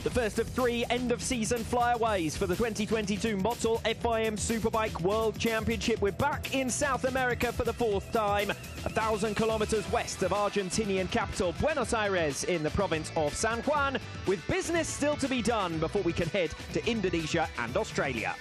The first of 3 end-of-season flyaways for the 2022 Motul FIM Superbike World Championship. We're back in South America for the 4th time, 1,000 kilometers west of Argentinian capital Buenos Aires in the province of San Juan, with business still to be done before we can head to Indonesia and Australia.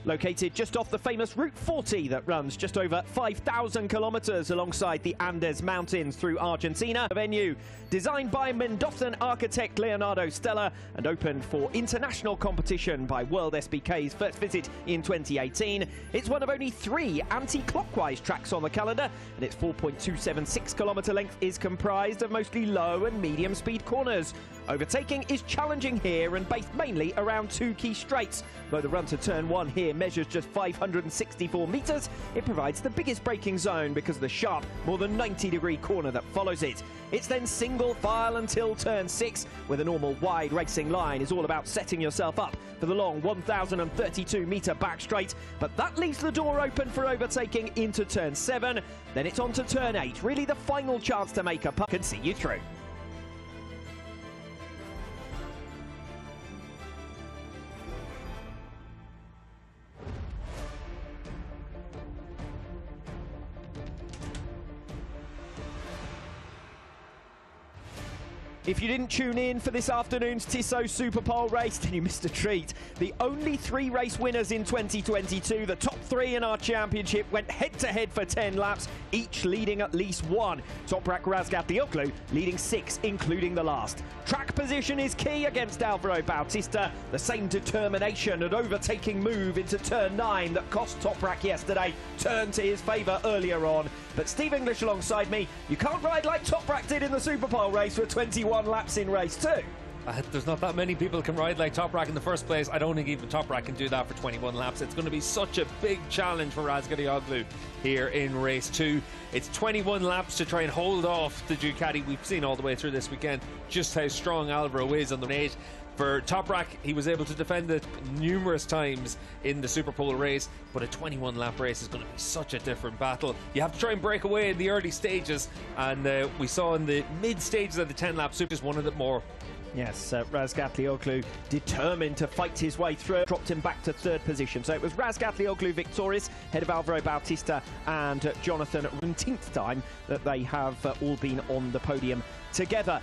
Located just off the famous Route 40 that runs just over 5,000 kilometers alongside the Andes Mountains through Argentina. A venue designed by Mendozan architect Leonardo Stella and opened for international competition by WorldSBK's first visit in 2018. It's one of only 3 anti-clockwise tracks on the calendar, and its 4.276 kilometer length is comprised of mostly low and medium speed corners. Overtaking is challenging here and based mainly around 2 key straights. Though the run to turn 1 here measures just 564 meters, it provides the biggest braking zone because of the sharp, more than 90-degree corner that follows it. It's then single file until turn 6, where the normal wide racing line is all about setting yourself up for the long 1,032-meter back straight, but that leaves the door open for overtaking into turn 7. Then it's on to turn 8, really the final chance to make a putt and see you through. If you didn't tune in for this afternoon's Tissot Superpole race, then you missed a treat. The only 3 race winners in 2022, the top 3 in our championship, went head-to-head for 10 laps, each leading at least 1. Toprak Razgatlioglu leading 6, including the last. Track position is key against Alvaro Bautista. The same determination and overtaking move into turn 9 that cost Toprak yesterday turned to his favour earlier on. But Steve English alongside me, you can't ride like Toprak did in the Superpole race for 21 laps in race 2. There's not that many people can ride like Toprak in the first place. I don't think even Toprak can do that for 21 laps. It's going to be such a big challenge for Razgatlioglu here in race 2. It's 21 laps to try and hold off the Ducati. We've seen all the way through this weekend just how strong Alvaro is on the 8. For Toprak, he was able to defend it numerous times in the Superpole race, but a 21-lap race is going to be such a different battle. You have to try and break away in the early stages, and we saw in the mid-stages of the 10-lap Super, just one of the more. Yes, Razgatlioglu determined to fight his way through, dropped him back to 3rd position. So it was Razgatlioglu victorious, ahead of Alvaro Bautista and Jonathan, 19th time that they have all been on the podium together.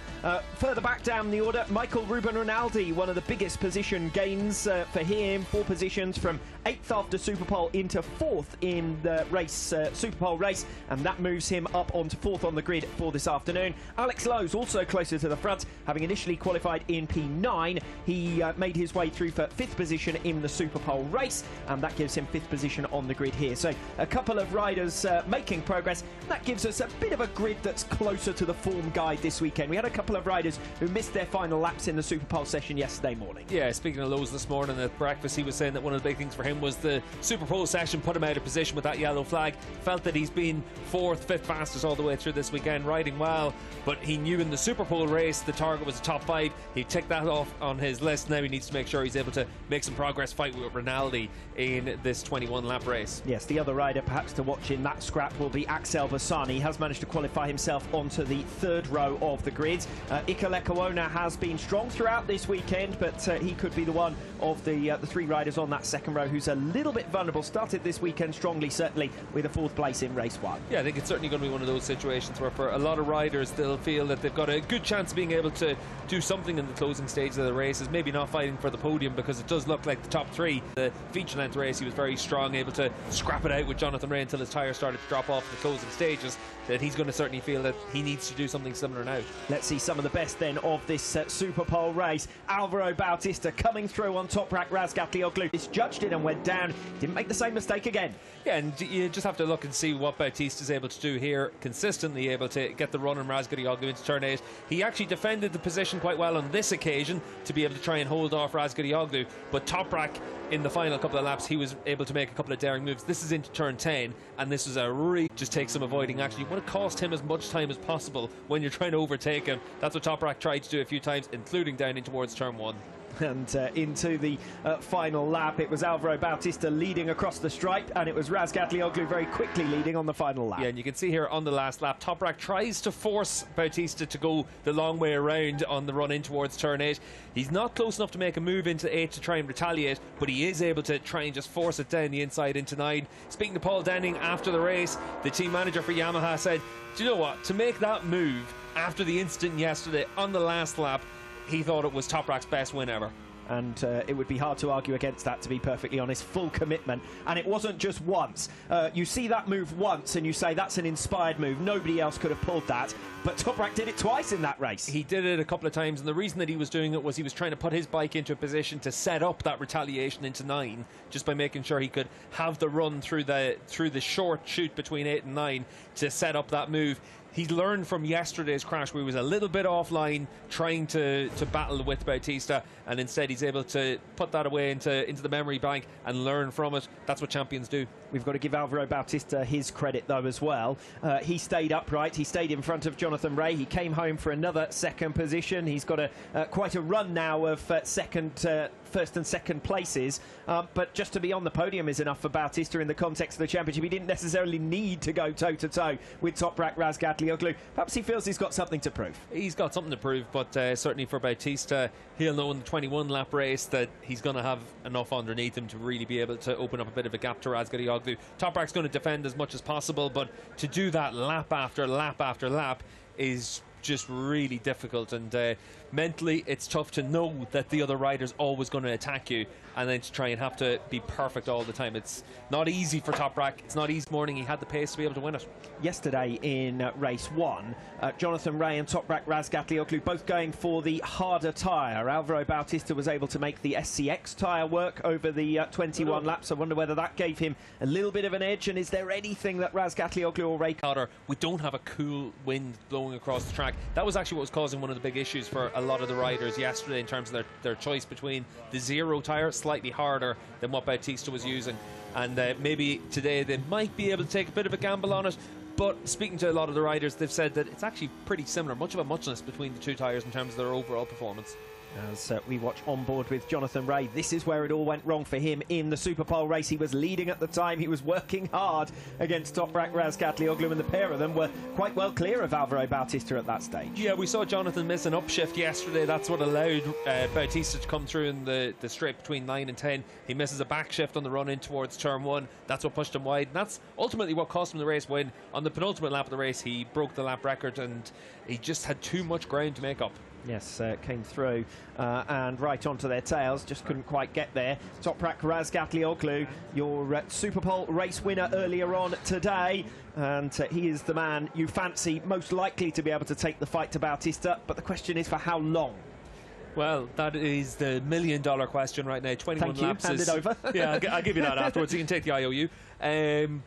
Further back down the order, Michael Ruben Rinaldi, one of the biggest position gains for him, 4 positions from 8th after Superpole into 4th in the race, Superpole race, and that moves him up onto 4th on the grid for this afternoon. Alex Lowe's also closer to the front, having initially qualified in P9. He made his way through for 5th position in the Superpole race, and that gives him 5th position on the grid here. So a couple of riders making progress. That gives us a bit of a grid that's closer to the form guide this weekend. We had a couple of riders who missed their final laps in the Superpole session yesterday morning. Yeah, speaking of Lowe's this morning at breakfast, he was saying that one of the big things for him was the Superpole session put him out of position with that yellow flag. Felt that he's been 4th, 5th fastest all the way through this weekend, riding well, but he knew in the Superpole race the target was a top 5. He ticked that off on his list. Now he needs to make sure he's able to make some progress, fight with Rinaldi in this 21-lap race. Yes, the other rider perhaps to watch in that scrap will be Axel Bassani. He has managed to qualify himself onto the 3rd row of the grid. Ika Lekawona has been strong throughout this weekend, but he could be the one of the 3 riders on that 2nd row who's a little bit vulnerable. Started this weekend strongly, certainly, with a 4th place in race 1. Yeah, I think it's certainly going to be one of those situations where for a lot of riders they'll feel that they've got a good chance of being able to do something in the closing stages of the races, maybe not fighting for the podium, because it does look like the top 3. The feature length race, he was very strong, able to scrap it out with Jonathan Ray until his tyres started to drop off in the closing stages. That he's going to certainly feel that he needs to do something similar now. Let's see some of the best then of this Superpole race. Alvaro Bautista coming through on Toprak Razgatlioglu. Misjudged it and went down. Didn't make the same mistake again. Yeah, and you just have to look and see what Bautista is able to do here. Consistently able to get the run on Razgatlioglu into turn 8. He actually defended the position quite well on this occasion to be able to try and hold off Razgatlioglu, but Toprak in the final couple of laps he was able to make a couple of daring moves. This is into turn 10, and this is a really just take some avoiding action. You want to cost him as much time as possible when you're trying to overtake him. That's what Toprak tried to do a few times, including down in towards turn 1. And into the final lap, it was Alvaro Bautista leading across the stripe, and it was Razgatlioglu very quickly leading on the final lap. Yeah, and you can see here on the last lap, Toprak tries to force Bautista to go the long way around on the run in towards turn 8. He's not close enough to make a move into 8 to try and retaliate, but he is able to try and just force it down the inside into 9. Speaking to Paul Denning after the race, the team manager for Yamaha said, do you know what, to make that move after the incident yesterday on the last lap, he thought it was Toprak's best win ever. And it would be hard to argue against that, to be perfectly honest. Full commitment. And it wasn't just once. You see that move once and you say that's an inspired move. Nobody else could have pulled that. But Toprak did it twice in that race. He did it a couple of times, and the reason that he was doing it was he was trying to put his bike into a position to set up that retaliation into 9, just by making sure he could have the run through the short chute between 8 and 9 to set up that move. He learned from yesterday's crash where he was a little bit offline trying to battle with Bautista, and instead he's able to put that away into the memory bank and learn from it. That's what champions do. We've got to give Alvaro Bautista his credit though as well. He stayed upright, he stayed in front of Jonathan Rea, he came home for another second position. He's got quite a run now of first and second places, but just to be on the podium is enough for Bautista in the context of the championship. He didn't necessarily need to go toe-to-toe with Toprak Razgatlioglu. Perhaps he feels he's got something to prove. He's got something to prove, but certainly for Bautista, he'll know in the 21-lap race that he's going to have enough underneath him to really be able to open up a bit of a gap to Razgatlioglu. Toprak's going to defend as much as possible, but to do that lap after lap after lap is just really difficult, and mentally it's tough to know that the other rider's always going to attack you, and then to try and have to be perfect all the time. It's not easy for Toprak. It's not easy morning. He had the pace to be able to win it. Yesterday in race 1, Jonathan Rea and Toprak Razgatlioglu both going for the harder tyre. Alvaro Bautista was able to make the SCX tyre work over the 21 laps. I wonder whether that gave him a little bit of an edge, and is there anything that Razgatlioglu or Rea... We don't have a cool wind blowing across the track. That was actually what was causing one of the big issues for a lot of the riders yesterday in terms of their choice between the zero tyre, slightly harder than what Bautista was using, and maybe today they might be able to take a bit of a gamble on it. But speaking to a lot of the riders, they've said that it's actually pretty similar, much of a muchness between the two tyres in terms of their overall performance. As we watch on board with Jonathan Rea, this is where it all went wrong for him in the Superpole race. He was leading at the time. He was working hard against Toprak Razgatlioglu, and the pair of them were quite well clear of Alvaro Bautista at that stage. Yeah, we saw Jonathan miss an upshift yesterday. That's what allowed Bautista to come through in the straight between 9 and 10. He misses a backshift on the run in towards turn 1. That's what pushed him wide, and that's ultimately what cost him the race win. On the penultimate lap of the race, he broke the lap record, and he just had too much ground to make up. Yes, came through and right onto their tails, just couldn't quite get there. Toprak Razgatlioglu, your Superpole race winner earlier on today, and he is the man you fancy most likely to be able to take the fight to Bautista, but the question is for how long? Well, that is the million-dollar question right now. 21 laps. Hand it over. Yeah, I'll give you that afterwards. You can take the IOU.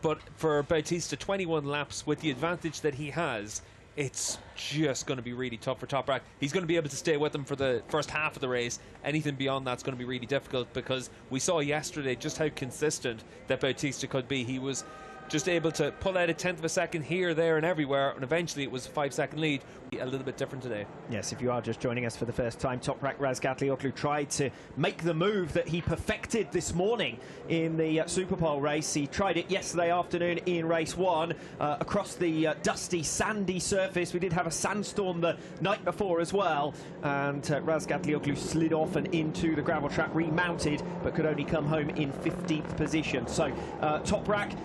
But for Bautista, 21 laps with the advantage that he has, it's just going to be really tough for Toprak. He's going to be able to stay with them for the first half of the race. Anything beyond that's going to be really difficult, because we saw yesterday just how consistent that Bautista could be. He was just able to pull out a tenth of a second here, there and everywhere, and eventually it was a 5-second lead. A little bit different today. Yes, if you are just joining us for the first time, Toprak Razgatlioglu tried to make the move that he perfected this morning in the Superpole race. He tried it yesterday afternoon in race 1 across the dusty, sandy surface. We did have a sandstorm the night before as well, and Razgatlioglu slid off and into the gravel trap, remounted, but could only come home in 15th position. So Toprak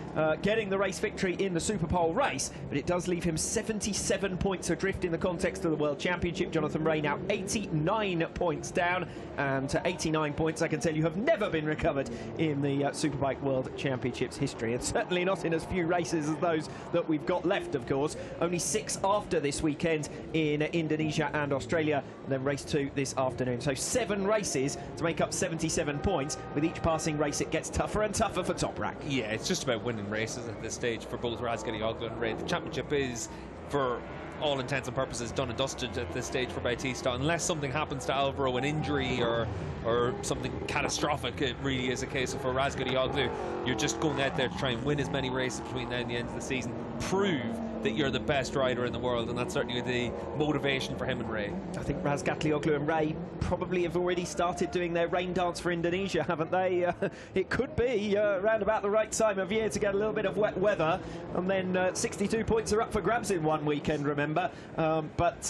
getting the race victory in the Superpole race, but it does leave him 77 points adrift in the context of the World Championship. Jonathan Rea now 89 points down, and 89 points, I can tell you, have never been recovered in the Superbike World Championships history, and certainly not in as few races as those that we've got left, of course. Only 6 after this weekend in Indonesia and Australia, and then race 2 this afternoon. So 7 races to make up 77 points. With each passing race, it gets tougher and tougher for Toprak. Yeah, it's just about winning races at this stage for both Razgatlioglu and Rea. The championship is, for all intents and purposes, done and dusted at this stage for Bautista, unless something happens to Alvaro, an injury or something catastrophic. It really is a case of, for Razgatlioglu, you're just going out there to try and win as many races between now and the end of the season, prove that you're the best rider in the world, and that's certainly the motivation for him and Ray. I think Razgatlioglu and Ray probably have already started doing their rain dance for Indonesia, haven't they? It could be around about the right time of year to get a little bit of wet weather, and then 62 points are up for grabs in one weekend, remember. But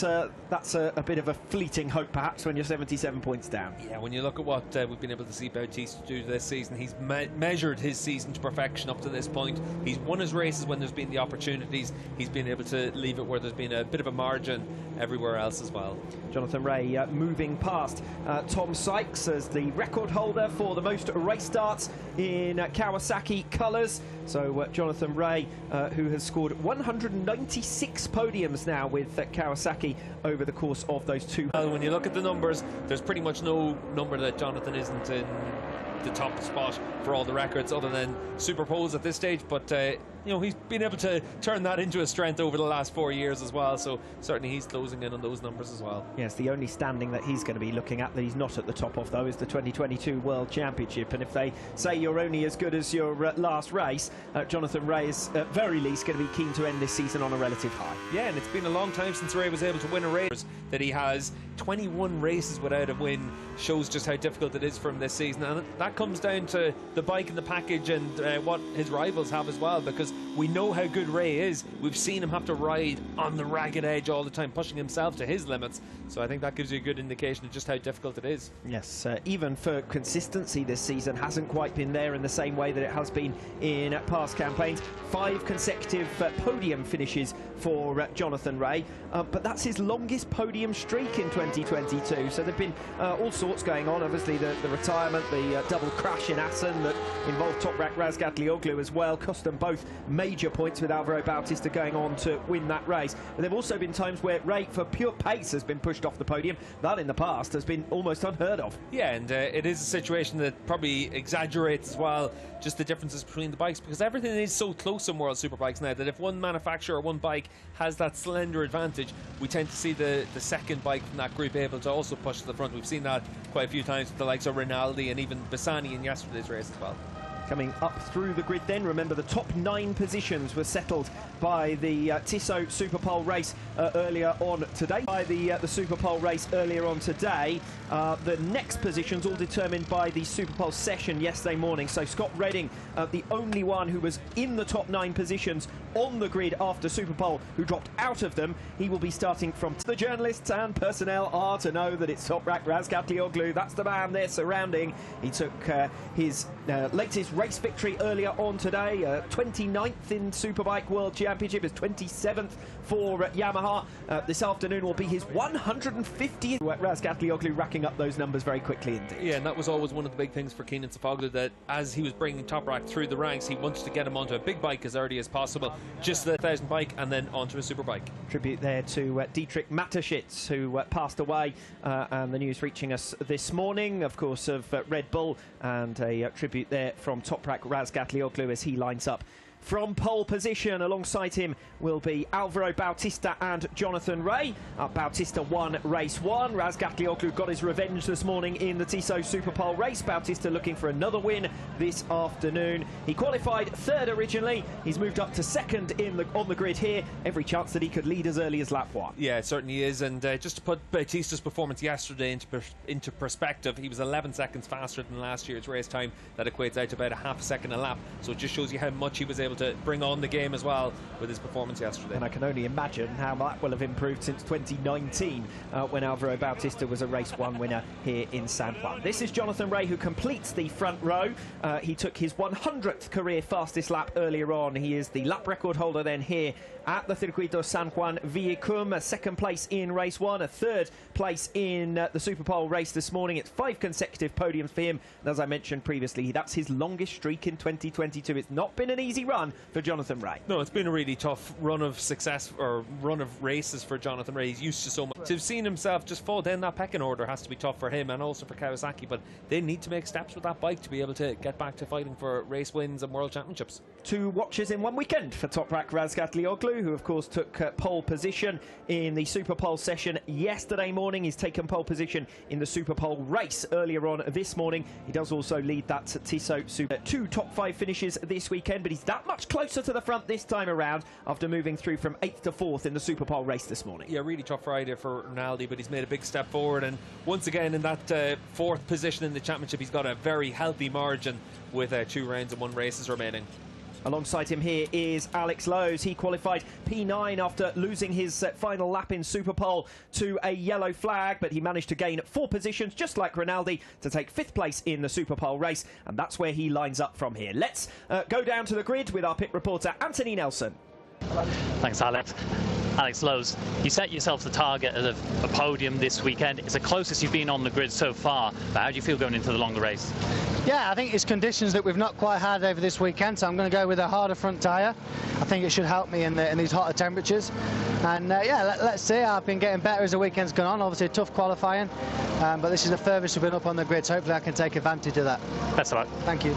that's a bit of a fleeting hope, perhaps, when you're 77 points down. Yeah, when you look at what we've been able to see Bautista do this season, he's measured his season to perfection up to this point. He's won his races when there's been the opportunities. He's been able to leave it where there's been a bit of a margin everywhere else as well. Jonathan Ray moving past Tom Sykes as the record holder for the most race starts in Kawasaki colours. So Jonathan Ray, who has scored 196 podiums now with Kawasaki over the course of those two. Well, when you look at the numbers, there's pretty much no number that Jonathan isn't in the top spot for all the records other than Superpoles at this stage, but you know, he's been able to turn that into a strength over the last 4 years as well, so certainly he's closing in on those numbers as well. Yes, the only standing that he's going to be looking at that he's not at the top of, though, is the 2022 World Championship, and if they say you're only as good as your last race, Jonathan Ray is at very least going to be keen to end this season on a relative high. Yeah, and it's been a long time since Ray was able to win a race. That he has 21 races without a win shows just how difficult it is for him this season, and that comes down to the bike and the package and what his rivals have as well, because we know how good Ray is. We've seen him have to ride on the ragged edge all the time, pushing himself to his limits, so I think that gives you a good indication of just how difficult it is. Yes, even for consistency this season hasn't quite been there in the same way that it has been in past campaigns. 5 consecutive podium finishes for Jonathan Ray, but that's his longest podium streak in 2022, so there have been all sorts going on. Obviously the retirement, the double crash in Assen that involved Toprak Razgatlioglu as well, cost them both major points, with Alvaro Bautista going on to win that race. But there have also been times where Ray, for pure pace, has been pushed off the podium. That in the past has been almost unheard of. Yeah, and it is a situation that probably exaggerates as well just the differences between the bikes, because everything is so close in World Superbikes now that if one manufacturer or one bike has that slender advantage, we tend to see the second bike from that group able to also push to the front. We've seen that quite a few times with the likes of Rinaldi and even Bassani in yesterday's race as well. Coming up through the grid then, remember the top 9 positions were settled by the Tissot Superpole race earlier on today. The next positions all determined by the Superpole session yesterday morning. So Scott Redding, the only one who was in the top 9 positions on the grid after Superpole, who dropped out of them. He will be starting from the journalists and personnel are to know that it's Toprak Razgatlioglu. That's the man they're surrounding. He took his latest race victory earlier on today, 29th in Superbike World Championship, his 27th for Yamaha. This afternoon will be his 150th. Razgatlioglu racking up those numbers very quickly indeed. Yeah, and that was always one of the big things for Kenan Safoglu, that as he was bringing Toprak through the ranks, he wanted to get him onto a big bike as early as possible, just the 1000 bike and then onto a superbike. Tribute there to Dietrich Mateschitz, who passed away, and the news reaching us this morning, of course, of Red Bull, and a tribute there from Toprak Razgatlioglu as he lines up from pole position. Alongside him will be Alvaro Bautista and Jonathan Ray. Bautista won race 1. Razgatlioglu got his revenge this morning in the Tissot Superpole race. Bautista looking for another win this afternoon. He qualified 3rd originally. He's moved up to 2nd on the grid here. Every chance that he could lead as early as lap 1. Yeah, it certainly is. And just to put Bautista's performance yesterday into perspective, he was 11 seconds faster than last year's race time. That equates out to about a half a second a lap. So it just shows you how much he was able to bring on the game as well with his performance yesterday. And I can only imagine how that will have improved since 2019 when Alvaro Bautista was a race 1 winner here in San Juan. This is Jonathan Ray, who completes the front row. He took his 100th career fastest lap earlier on. He is the lap record holder then here at the Circuito San Juan Viacum. A 2nd place in race 1, a 3rd place in the Superpole race this morning. It's 5 consecutive podiums for him. And as I mentioned previously, that's his longest streak in 2022. It's not been an easy run for Jonathan Ray. No, it's been a really tough run of success, or run of races for Jonathan Ray. He's used to so much. To have seen himself just fall down that pecking order has to be tough for him and also for Kawasaki, but they need to make steps with that bike to be able to get back to fighting for race wins and world championships. 2 watches in one weekend for Toprak Razgatlioglu, who of course took pole position in the Superpole session yesterday morning. He's taken pole position in the Superpole race earlier on this morning. He does also lead that Tissot Super. 2 top 5 finishes this weekend, but he's that much closer to the front this time around after moving through from 8th to 4th in the Superpole race this morning. Yeah, really tough Friday for Rinaldi, but he's made a big step forward, and once again in that 4th position in the championship, he's got a very healthy margin with 2 rounds and 1 races remaining. Alongside him here is Alex Lowes. He qualified P9 after losing his final lap in Superpole to a yellow flag, but he managed to gain 4 positions, just like Rinaldi, to take 5th place in the Superpole race, and that's where he lines up from here. Let's go down to the grid with our pit reporter, Anthony Nelson. Thanks, Alex. Alex Lowes, you set yourself the target of a podium this weekend. It's the closest you've been on the grid so far, but how do you feel going into the longer race? Yeah, I think it's conditions that we've not quite had over this weekend, so I'm going to go with a harder front tyre. I think it should help me in these hotter temperatures. And yeah, let's see. I've been getting better as the weekend's gone on. Obviously, tough qualifying, but this is the furthest we've been up on the grid, so hopefully I can take advantage of that. Best of luck. Thank you.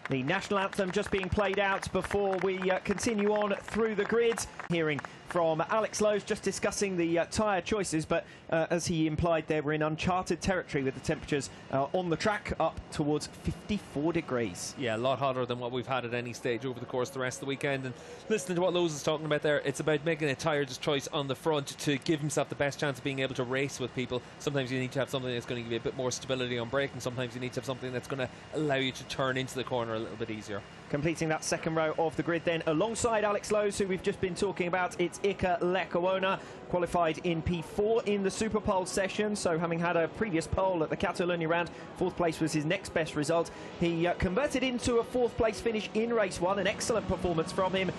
The national anthem just being played out before we continue on through the grid. Hearing from Alex Lowes just discussing the tyre choices, but as he implied there, we're in uncharted territory with the temperatures on the track up towards 54 degrees. Yeah, a lot hotter than what we've had at any stage over the course of the rest of the weekend. And listening to what Lowes is talking about there, it's about making a tyre choice on the front to give himself the best chance of being able to race with people. Sometimes you need to have something that's going to give you a bit more stability on braking. Sometimes you need to have something that's going to allow you to turn into the corner a little bit easier. Completing that second row of the grid then, alongside Alex Lowes, who we've just been talking about, it's Iker Lecuona, qualified in P4 in the Superpole session, so having had a previous pole at the Catalonia round, 4th place was his next best result. He converted into a 4th place finish in race 1, an excellent performance from him,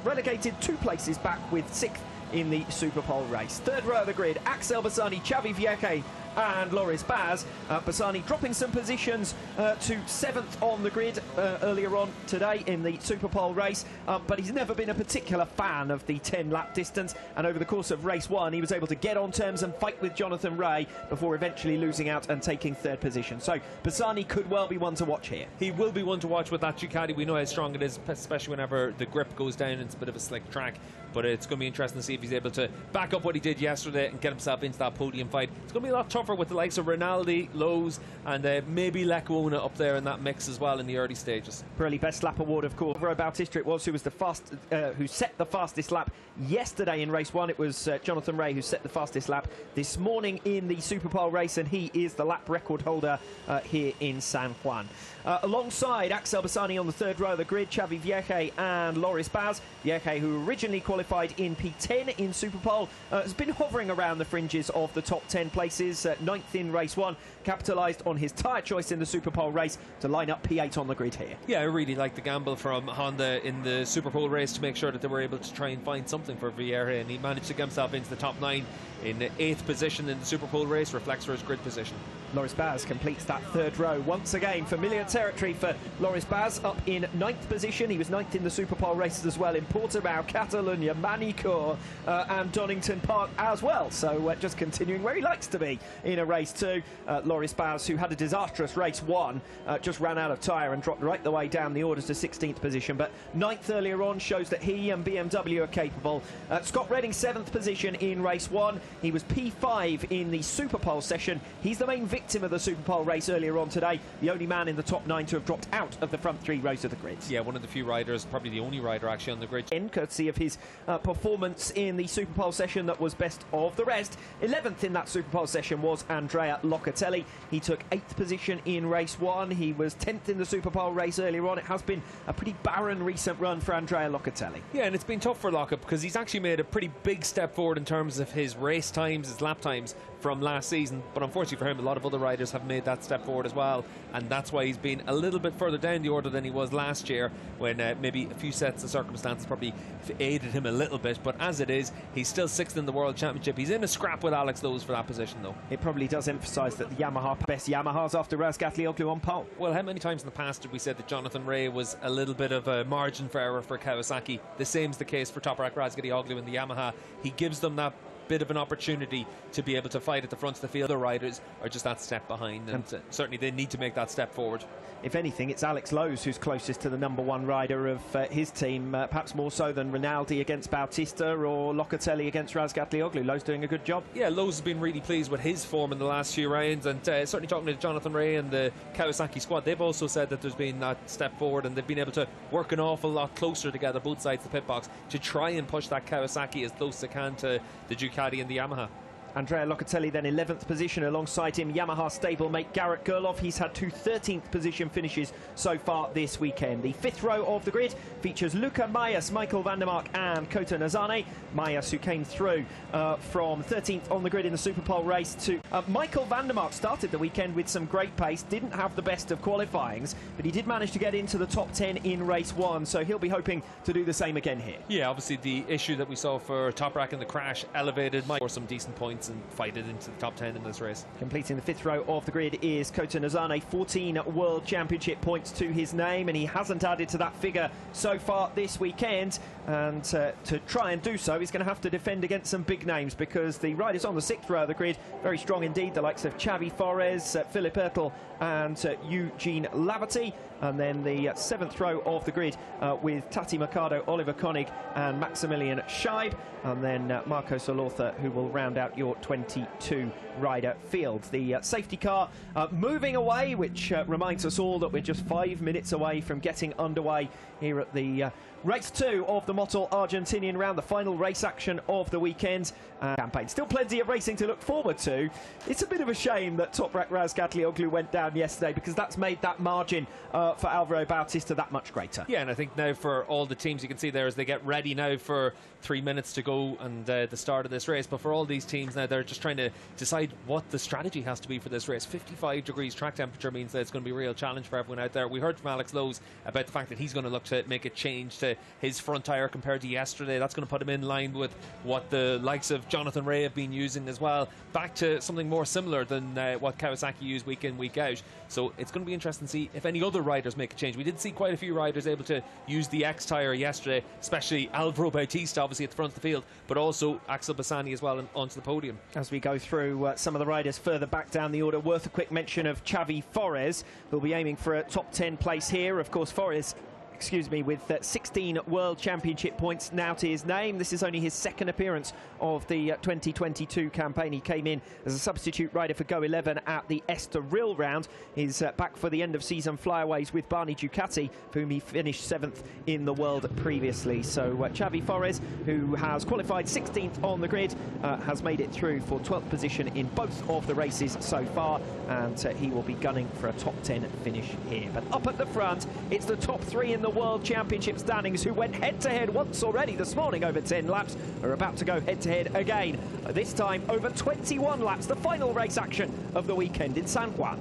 relegated 2 places back with 6th in the Superpole race. Third row of the grid, Axel Bassani, Xavi Vieque and Loris Baz. Bassani dropping some positions to 7th on the grid earlier on today in the Superpole race, but he's never been a particular fan of the 10-lap distance, and over the course of race 1 he was able to get on terms and fight with Jonathan Rea before eventually losing out and taking 3rd position. So Bassani could well be one to watch here. He will be one to watch with that Ducati. We know how strong it is, especially whenever the grip goes down and it's a bit of a slick track, but it's going to be interesting to see if he's able to back up what he did yesterday and get himself into that podium fight. It's going to be a lot tougher with the likes of Rinaldi, Lowes and maybe Lecuona up there in that mix as well in the early stages. Pirelli Best Lap Award, of course. Alvaro Bautista it was who was who set the fastest lap yesterday in race 1. It was Jonathan Rea who set the fastest lap this morning in the Superpole race, and he is the lap record holder here in San Juan. Alongside Axel Bassani on the 3rd row of the grid, Xavi Vieque and Loris Baz. Vieque, who originally qualified in P10 in Superpole, has been hovering around the fringes of the top 10 places. 9th in race 1, capitalised on his tyre choice in the Superpole race to line up P8 on the grid here. Yeah, I really like the gamble from Honda in the Superpole race to make sure that they were able to try and find something for Vieira, and he managed to get himself into the top 9 in 8th position in the Superpole race, reflects for his grid position. Loris Baz completes that 3rd row. Once again, familiar territory for Loris Baz, up in 9th position. He was 9th in the Superpole races as well in Portimao, Catalonia, Manicourt and Donington Park as well. So just continuing where he likes to be in a race 2. Loris Baz, who had a disastrous race 1, just ran out of tyre and dropped right the way down the orders to 16th position. But 9th earlier on shows that he and BMW are capable. Scott Redding, 7th position in race 1. He was P5 in the Superpole session. He's the main victim of the Superpole race earlier on today. The only man in the top 9 to have dropped out of the front 3 rows of the grid. Yeah, one of the few riders, probably the only rider actually on the grid. Courtesy of his performance in the Superpole session that was best of the rest. 11th in that Superpole session was Andrea Locatelli. He took 8th position in race 1. He was 10th in the Superpole race earlier on. It has been a pretty barren recent run for Andrea Locatelli. Yeah, and it's been tough for Locke because he's actually made a pretty big step forward in terms of his race times, his lap times from last season, but unfortunately for him, a lot of other riders have made that step forward as well, and that's why he's been a little bit further down the order than he was last year, when maybe a few sets of circumstances probably aided him a little bit. But as it is, he's still 6th in the World Championship. He's in a scrap with Alex Lowes for that position, though. It probably does emphasise that the Yamaha best Yamahas after Razgatlioglu on pole. Well, how many times in the past did we say that Jonathan Rea was a little bit of a margin for error for Kawasaki? The same's the case for Toprak Razgatlioglu in the Yamaha. He gives them that bit of an opportunity to be able to fight at the front of the field. Other riders are just that step behind, and certainly they need to make that step forward. If anything, it's Alex Lowes who's closest to the #1 rider of his team, perhaps more so than Rinaldi against Bautista or Locatelli against Razgatlioglu. Lowes doing a good job. Yeah, Lowes has been really pleased with his form in the last few rounds, and certainly talking to Jonathan Rea and the Kawasaki squad, they've also said that there's been that step forward, and they've been able to work an awful lot closer together, both sides of the pit box, to try and push that Kawasaki as close as they can to the Ducati and the Yamaha. Andrea Locatelli then 11th position, alongside him Yamaha stablemate Garrett Gerloff. He's had 2 13th position finishes so far this weekend. The 5th row of the grid features Luca Mayas, Michael van der Mark and Kota Nazane. Mayas, who came through from 13th on the grid in the Superpole race to Michael van der Mark started the weekend with some great pace, didn't have the best of qualifyings, but he did manage to get into the top 10 in race 1, so he'll be hoping to do the same again here. Yeah, obviously the issue that we saw for Toprak in the crash elevated Mike for some decent points and fight it into the top 10 in this race. Completing the 5th row of the grid is Kota Nazane, 14 World Championship points to his name, and he hasn't added to that figure so far this weekend, and to try and do so he's going to have to defend against some big names, because the riders on the 6th row of the grid very strong indeed, the likes of Xavi Forés, Philip Ertl and Eugene Laverty, and then the 7th row of the grid with Tati Mercado, Oliver Koenig and Maximilian Scheib, and then Marco Solorza, who will round out your 22 rider field. The safety car moving away, which reminds us all that we're just 5 minutes away from getting underway here at the race 2 of the Motul Argentinian round, the final race action of the weekend campaign. Still plenty of racing to look forward to. It's a bit of a shame that Toprak Razgatlioglu went down yesterday, because that's made that margin for Alvaro Bautista that much greater. Yeah, and I think now for all the teams, you can see there as they get ready now for 3 minutes to go and the start of this race, but for all these teams now, they're just trying to decide what the strategy has to be for this race. 55 degrees track temperature means that it's going to be a real challenge for everyone out there. We heard from Alex Lowes about the fact that he's going to look to make a change to his front tyre compared to yesterday. That's going to put him in line with what the likes of Jonathan Rea have been using as well, back to something more similar than what Kawasaki use week in, week out. So it's going to be interesting to see if any other riders make a change. We did see quite a few riders able to use the X tyre yesterday, especially Alvaro Bautista obviously at the front of the field, but also Axel Bassani as well and onto the podium. As we go through some of the riders further back down the order, worth a quick mention of Xavi Forés, who'll be aiming for a top 10 place here. Of course, Forés, with 16 World Championship points now to his name. This is only his 2nd appearance of the 2022 campaign. He came in as a substitute rider for Go 11 at the Estoril round. He's back for the end of season flyaways with Barney Ducati, for whom he finished 7th in the world previously. So Xavi Forés, who has qualified 16th on the grid, has made it through for 12th position in both of the races so far, and he will be gunning for a top 10 finish here. But up at the front, it's the top 3 in the World Championship standings, who went head-to-head once already this morning over 10 laps, are about to go head-to-head again, this time over 21 laps, the final race action of the weekend in San Juan.